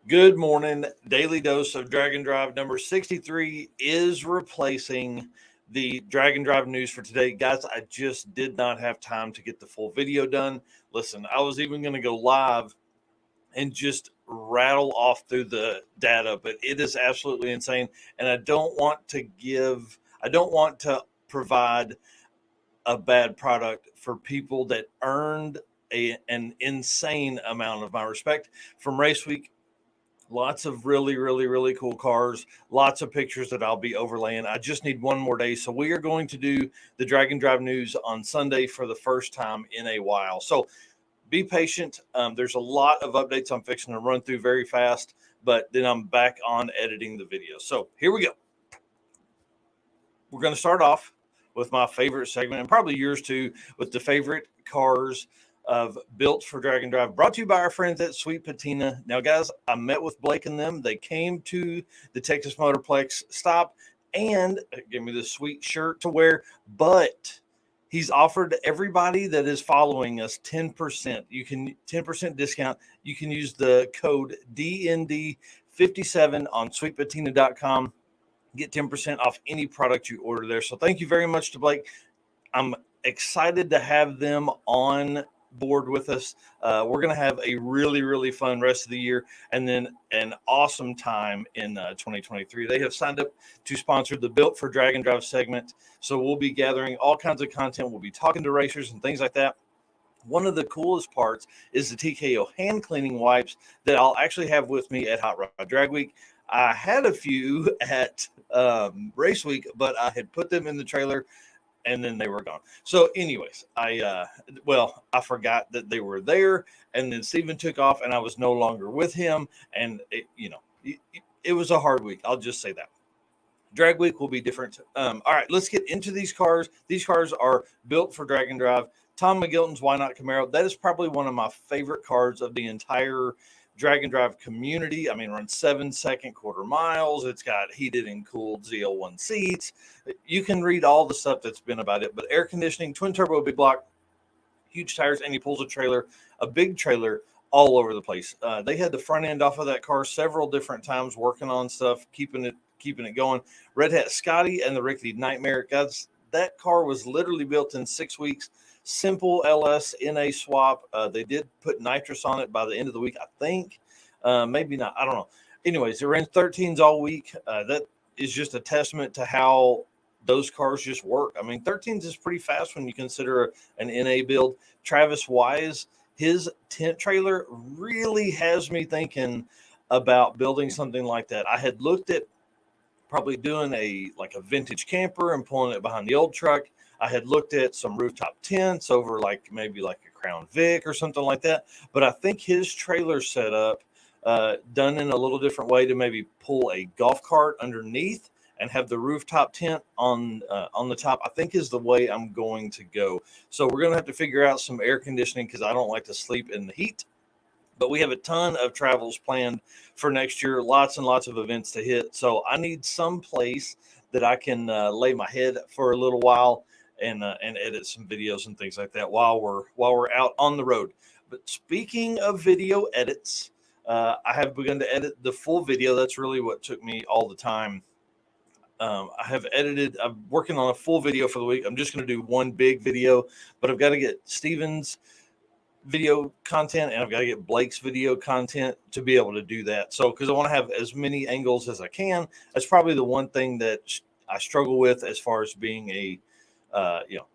Good morning. Daily dose of Drag and Drive number 63 is replacing the Drag and Drive news for today. Guys, I just did not have time to get the full video done. Listen, I was even going to go live and just rattle off through the data, but it is absolutely insane. And I don't want to provide a bad product for people that earned an insane amount of my respect from race week. Lots of really cool cars. Lots of pictures that I'll be overlaying. I just need one more day. So we are going to do the Drag and Drive news on Sunday for the first time in a while. So be patient. There's a lot of updates I'm fixing to run through very fast, but then I'm back on editing the video. So here we go. We're going to start off with my favorite segment, and probably yours too, with the favorite cars of Built for Drag and Drive, brought to you by our friends at Sweet Patina. Now, guys, I met with Blake and them. They came to the Texas Motorplex stop and gave me this sweet shirt to wear, but he's offered everybody that is following us 10%. 10% discount. You can use the code DND57 on sweetpatina.com. Get 10% off any product you order there. So thank you very much to Blake. I'm excited to have them on board with us. We're going to have a really fun rest of the year and then an awesome time in 2023. They have signed up to sponsor the Built for Drag and Drive segment. So we'll be gathering all kinds of content. We'll be talking to racers and things like that. One of the coolest parts is the TKO hand cleaning wipes that I'll actually have with me at Hot Rod Drag Week. I had a few at race week, but I had put them in the trailer and then they were gone. So anyways, I forgot that they were there, and then Steven took off and I was no longer with him. And it was a hard week. I'll just say that. Drag week will be different. All right, let's get into these cars. These cars are built for Drag and Drive. Tom McGilton's Why Not Camaro. That is probably one of my favorite cars of the entire Drag and Drive community. I mean, runs 7-second quarter miles. It's got heated and cooled ZL1 seats. You can read all the stuff that's been about it, but air conditioning, twin turbo, big block, huge tires, and he pulls a big trailer all over the place. They had the front end off of that car several different times, working on stuff, keeping it going. Redhat Scotty and the Rickety Nightmare. Guys, that car was literally built in 6 weeks. Simple LS NA swap. They did put nitrous on it by the end of the week, I think. Maybe not. I don't know. Anyways, they ran 13s all week. That is just a testament to how those cars just work. I mean, 13s is pretty fast when you consider an NA build. Travis Wise, his tent trailer really has me thinking about building something like that. I had looked at probably doing a vintage camper and pulling it behind the old truck. I had looked at some rooftop tents over maybe a Crown Vic or something like that. But I think his trailer setup done in a little different way to maybe pull a golf cart underneath and have the rooftop tent on the top, I think is the way I'm going to go. So we're going to have to figure out some air conditioning because I don't like to sleep in the heat. But we have a ton of travels planned for next year, lots and lots of events to hit. So I need some place that I can lay my head for a little while and edit some videos and things like that while we're out on the road. But speaking of video edits, I have begun to edit the full video. That's really what took me all the time. I'm working on a full video for the week. I'm just going to do one big video, but I've got to get Steven's video content and I've got to get Blake's video content to be able to do that. So, because I want to have as many angles as I can. That's probably the one thing that I struggle with as far as being a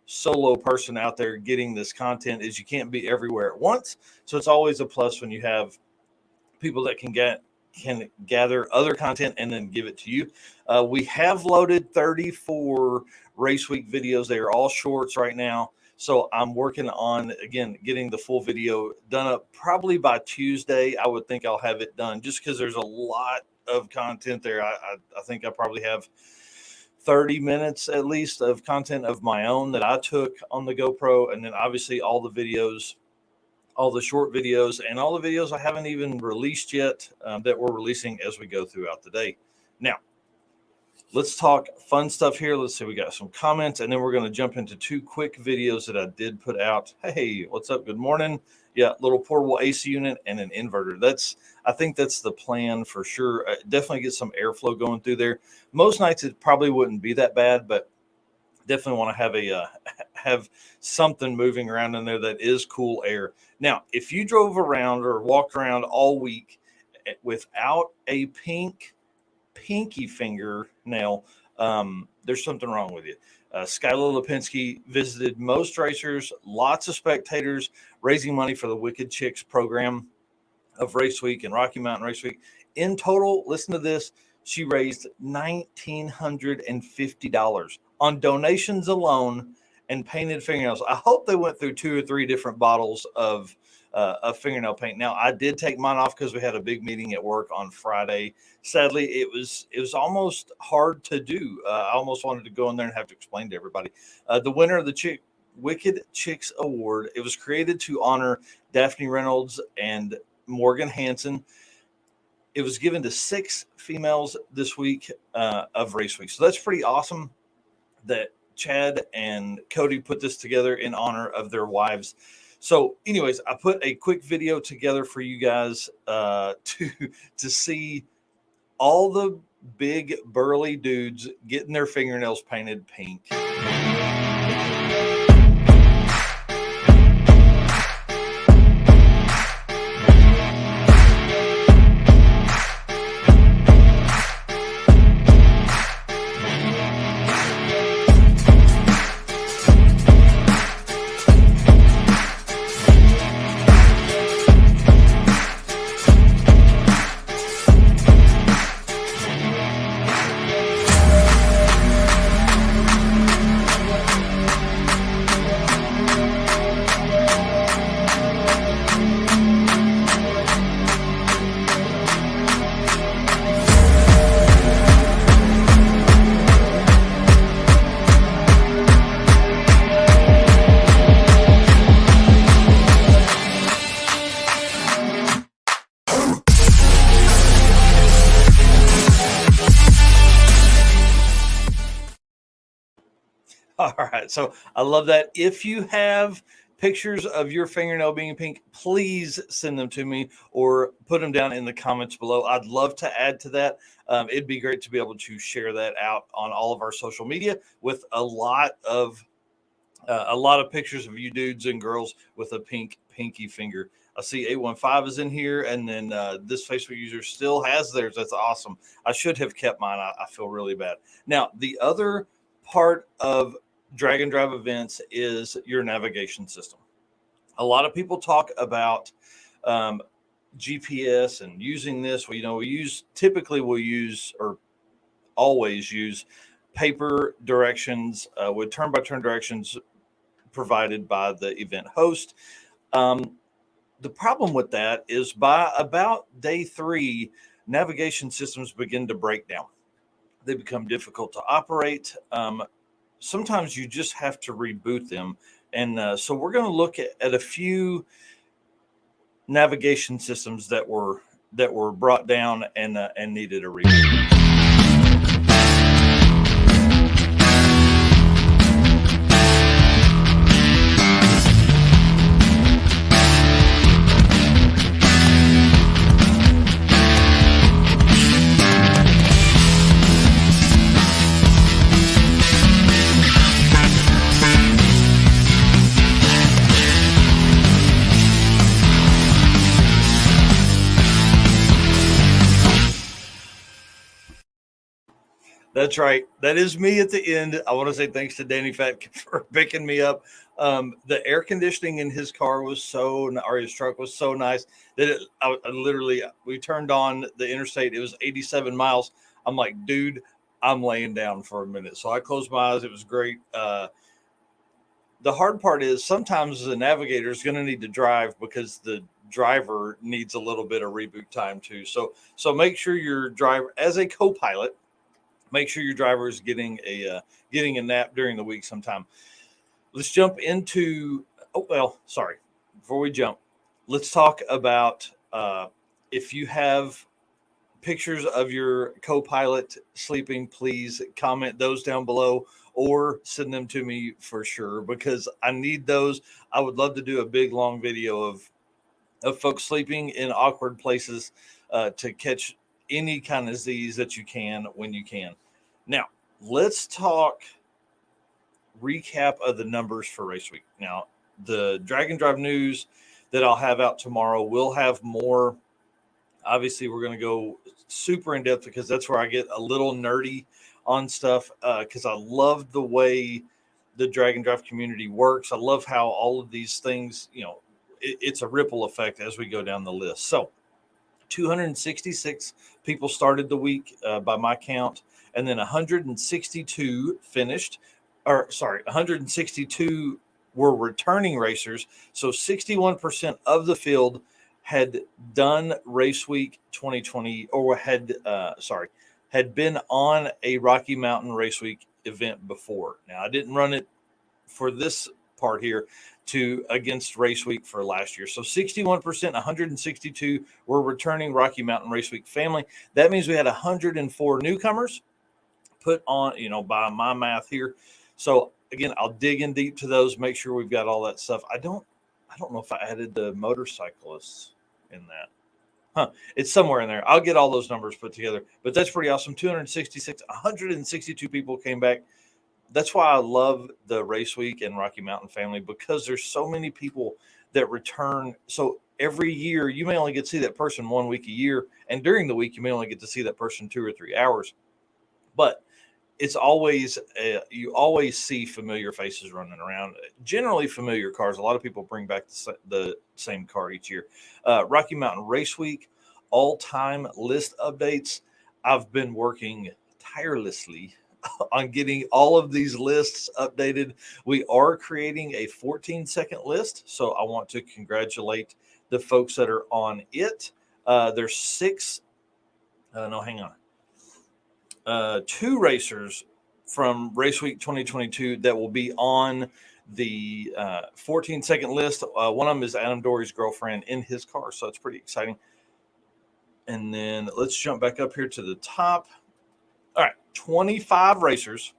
solo person out there getting this content is you can't be everywhere at once. So it's always a plus when you have people that can gather other content and then give it to you. We have loaded 34 race week videos. They are all shorts right now. So I'm working on, again, getting the full video done up probably by Tuesday. I would think I'll have it done just because there's a lot of content there. I think I probably have 30 minutes at least of content of my own that I took on the GoPro. And then obviously all the videos, all the short videos, and all the videos I haven't even released yet that we're releasing as we go throughout the day. Now, let's talk fun stuff here. Let's see, we got some comments, and then we're going to jump into two quick videos that I did put out. Hey, what's up? Good morning. Yeah, little portable AC unit and an inverter. I think that's the plan for sure. Definitely get some airflow going through there. Most nights it probably wouldn't be that bad, but definitely want to have have something moving around in there that is cool air. Now, if you drove around or walked around all week without a pinky fingernail, there's something wrong with you. Skylar Lipinski visited most racers, lots of spectators, raising money for the Wicked Chicks program of Race Week and Rocky Mountain Race Week. In total, listen to this, she raised $1,950 on donations alone and painted fingernails. I hope they went through 2 or 3 different bottles of fingernail paint. Now, I did take mine off because we had a big meeting at work on Friday. Sadly, it was almost hard to do. I almost wanted to go in there and have to explain to everybody. The winner of the Wicked Chicks Award, it was created to honor Daphne Reynolds and Morgan Hansen. It was given to 6 females this week of Race Week. So that's pretty awesome that Chad and Cody put this together in honor of their wives. So anyways, I put a quick video together for you guys to see all the big burly dudes getting their fingernails painted pink. All right. So I love that. If you have pictures of your fingernail being pink, please send them to me or put them down in the comments below. I'd love to add to that. It'd be great to be able to share that out on all of our social media with a lot of pictures of you dudes and girls with a pinky finger. I see 815 is in here, and then this Facebook user still has theirs. That's awesome. I should have kept mine. I feel really bad. Now, the other part of drag and drive events is your navigation system. A lot of people talk about GPS and using this. We'll use or always use paper directions with turn-by-turn directions provided by the event host. The problem with that is by about day 3, navigation systems begin to break down. They become difficult to operate. Sometimes you just have to reboot them. And so we're going to look at a few navigation systems that were brought down and needed a reboot. That's right. That is me at the end. I want to say thanks to Danny Fat for picking me up. The air conditioning in his car was his truck was so nice that we turned on the interstate. It was 87 miles. I'm like, dude, I'm laying down for a minute. So I closed my eyes. It was great. The hard part is sometimes the navigator is going to need to drive because the driver needs a little bit of reboot time too. So make sure your driver, as a co-pilot, make sure your driver is getting a nap during the week sometime. Let's jump into, before we jump, let's talk about if you have pictures of your co-pilot sleeping, please comment those down below or send them to me for sure, because I need those. I would love to do a big, long video of of folks sleeping in awkward places to catch any kind of Z's that you can when you can. Now, let's talk recap of the numbers for race week. Now, the Drag and Drive news that I'll have out tomorrow will have more. Obviously, we're going to go super in depth because that's where I get a little nerdy on stuff because I love the way the Drag and Drive community works. I love how all of these things, it's a ripple effect as we go down the list. So 266 people started the week by my count, and then 162 finished, 162 were returning racers. So 61% of the field had done race week 2020 or had been on a Rocky Mountain Race Week event before. Now, I didn't run it for this part here against race week for last year. So 61%, 162 were returning Rocky Mountain Race Week family. That means we had 104 newcomers put on, by my math here. So again, I'll dig in deep to those, make sure we've got all that stuff. I don't know if I added the motorcyclists in that. It's somewhere in there. I'll get all those numbers put together, but that's pretty awesome. 266, 162 people came back. That's why I love the race week and Rocky Mountain family, because there's so many people that return. So every year you may only get to see that person 1 week a year. And during the week, you may only get to see that person 2 or 3 hours, but it's always, you always see familiar faces running around, generally familiar cars. A lot of people bring back the same car each year. Rocky Mountain Race Week, all-time list updates. I've been working tirelessly on getting all of these lists updated. We are creating a 14-second list, so I want to congratulate the folks that are on it. There's 6. No, hang on. 2 racers from Race Week 2022 that will be on the 14-second list. One of them is Adam Dory's girlfriend in his car, so it's pretty exciting. And then let's jump back up here to the top. All right, 25 racers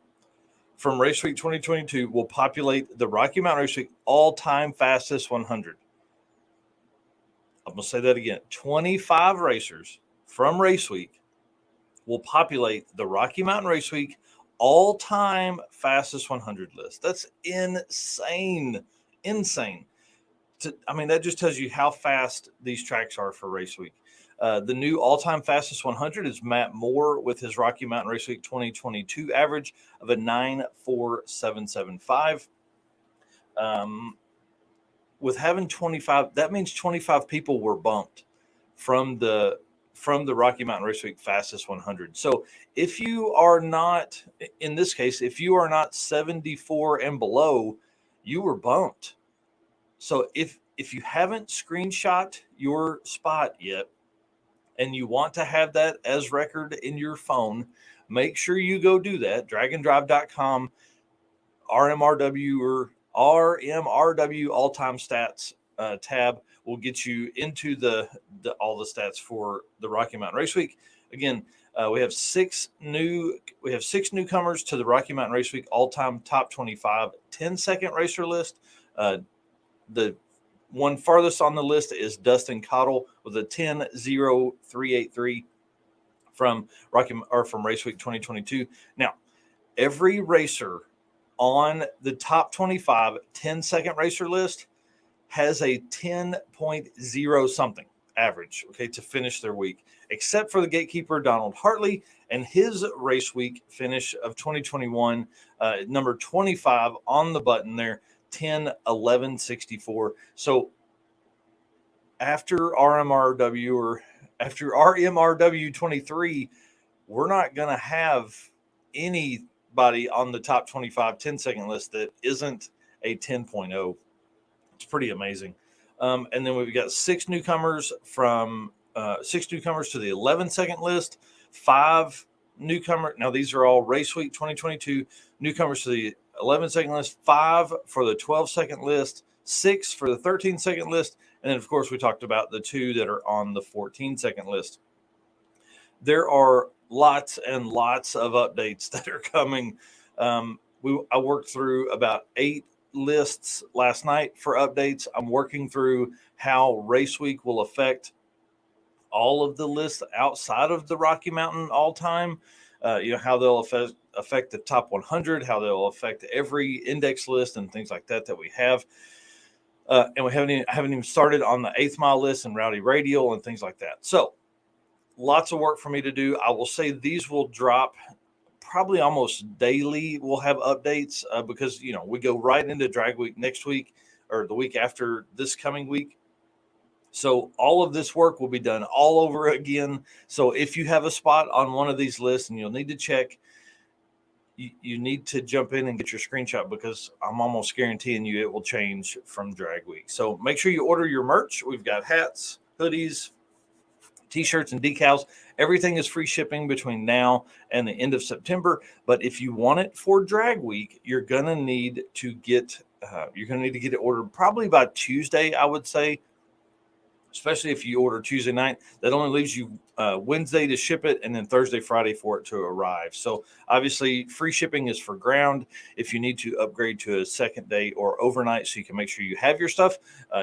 from Race Week 2022 will populate the Rocky Mountain Race Week all-time fastest 100. I'm going to say that again. 25 racers from Race Week will populate the Rocky Mountain Race Week all-time fastest 100 list. That's insane. That just tells you how fast these tracks are for Race Week. The new all-time fastest 100 is Matt Moore with his Rocky Mountain Race Week 2022 average of a 9.4775. With having 25, that means 25 people were bumped from the Rocky Mountain Race Week fastest 100. So if you are not, in this case, if you are not 74 and below, you were bumped. So if you haven't screenshot your spot yet and you want to have that as record in your phone, make sure you go do that. draganddrive.com, RMRW or RMRW all-time stats tab will get you into all the stats for the Rocky Mountain Race Week. Again, we have 6 newcomers to the Rocky Mountain Race Week all-time top 25 10-second racer list. The one farthest on the list is Dustin Cottle with a 10.0383 from Race Week 2022. Now, every racer on the top 25 10-second racer list has a 10.0 something average, to finish their week, except for the gatekeeper, Donald Hartley, and his race week finish of 2021, number 25 on the button there, 10.1164. So after RMRW 23, we're not going to have anybody on the top 25 10-second list that isn't a 10.0. It's pretty amazing. And then we've got 6 newcomers to the 11-second list, 5 newcomers. Now, these are all Race Week 2022 newcomers to the 11-second list, 5 for the 12-second list, 6 for the 13-second list. And then, of course, we talked about the 2 that are on the 14-second list. There are lots and lots of updates that are coming. I worked through about 8 lists last night for updates. I'm working through how race week will affect all of the lists outside of the Rocky Mountain all time. How they'll affect the top 100, how they'll affect every index list and things like that we have. And we haven't even started on the 8th mile list and Rowdy Radial and things like that. So lots of work for me to do. I will say these will drop probably almost daily. We'll have updates because, we go right into drag week next week or the week after this coming week. So all of this work will be done all over again. So if you have a spot on one of these lists and you'll need to check, you need to jump in and get your screenshot because I'm almost guaranteeing you it will change from drag week. So make sure you order your merch. We've got hats, hoodies, t-shirts, and decals. Everything is free shipping between now and the end of September. But if you want it for drag week, you're going to need to get it ordered probably by Tuesday, I would say. Especially if you order Tuesday night, that only leaves you Wednesday to ship it and then Thursday, Friday for it to arrive. So obviously free shipping is for ground. If you need to upgrade to a second day or overnight so you can make sure you have your stuff,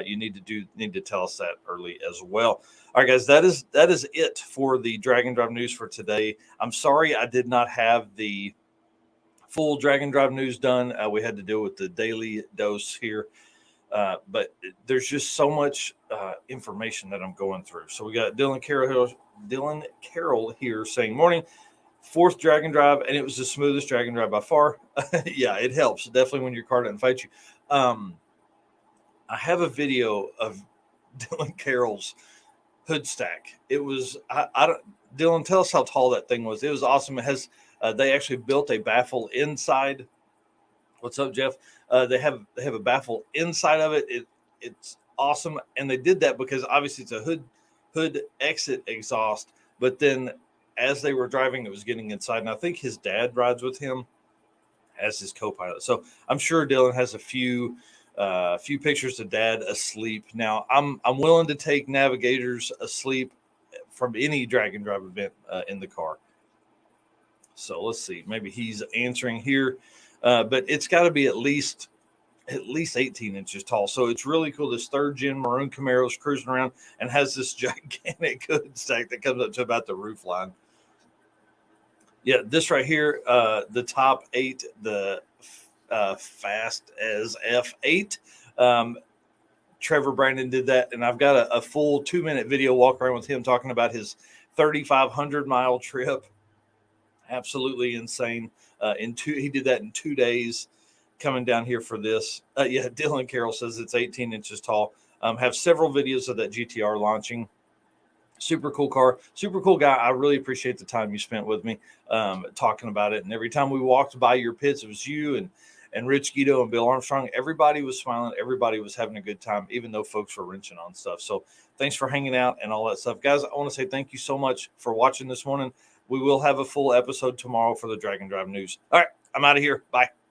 you need to tell us that early as well. All right, guys, that is it for the Drag and Drive news for today. I'm sorry I did not have the full Drag and Drive news done. We had to deal with the daily dose here. But there's just so much information that I'm going through. So we got Dylan Carroll here saying, morning, 4th drag and drive, and it was the smoothest drag and drive by far. Yeah, it helps. Definitely when your car doesn't fight you. I have a video of Dylan Carroll's hood stack. It was, Dylan, tell us how tall that thing was. It was awesome. It has, they actually built a baffle inside. What's up, Jeff? They have a baffle inside of it. It's awesome, and they did that because obviously it's a hood exit exhaust. But then, as they were driving, it was getting inside, and I think his dad rides with him as his co-pilot. So I'm sure Dylan has a few pictures of Dad asleep. Now I'm willing to take navigators asleep from any drag and drive event in the car. So let's see. Maybe he's answering here. But it's got to be at least 18 inches tall. So it's really cool. This 3rd gen maroon Camaro is cruising around and has this gigantic hood stack that comes up to about the roof line. Yeah, this right here, the top 8, the Fast as F8. Trevor Brandon did that, and I've got a full 2-minute video walk around with him talking about his 3,500 mile trip. Absolutely insane. He did that in 2 days coming down here for this. Yeah, Dylan Carroll says it's 18 inches tall. Have several videos of that GTR launching. Super cool car, super cool guy. I really appreciate the time you spent with me talking about it. And every time we walked by your pits, it was you and Rich Guido and Bill Armstrong. Everybody was smiling. Everybody was having a good time, even though folks were wrenching on stuff. So thanks for hanging out and all that stuff. Guys, I want to say thank you so much for watching this morning. We will have a full episode tomorrow for the Drag and Drive news. All right, I'm out of here. Bye.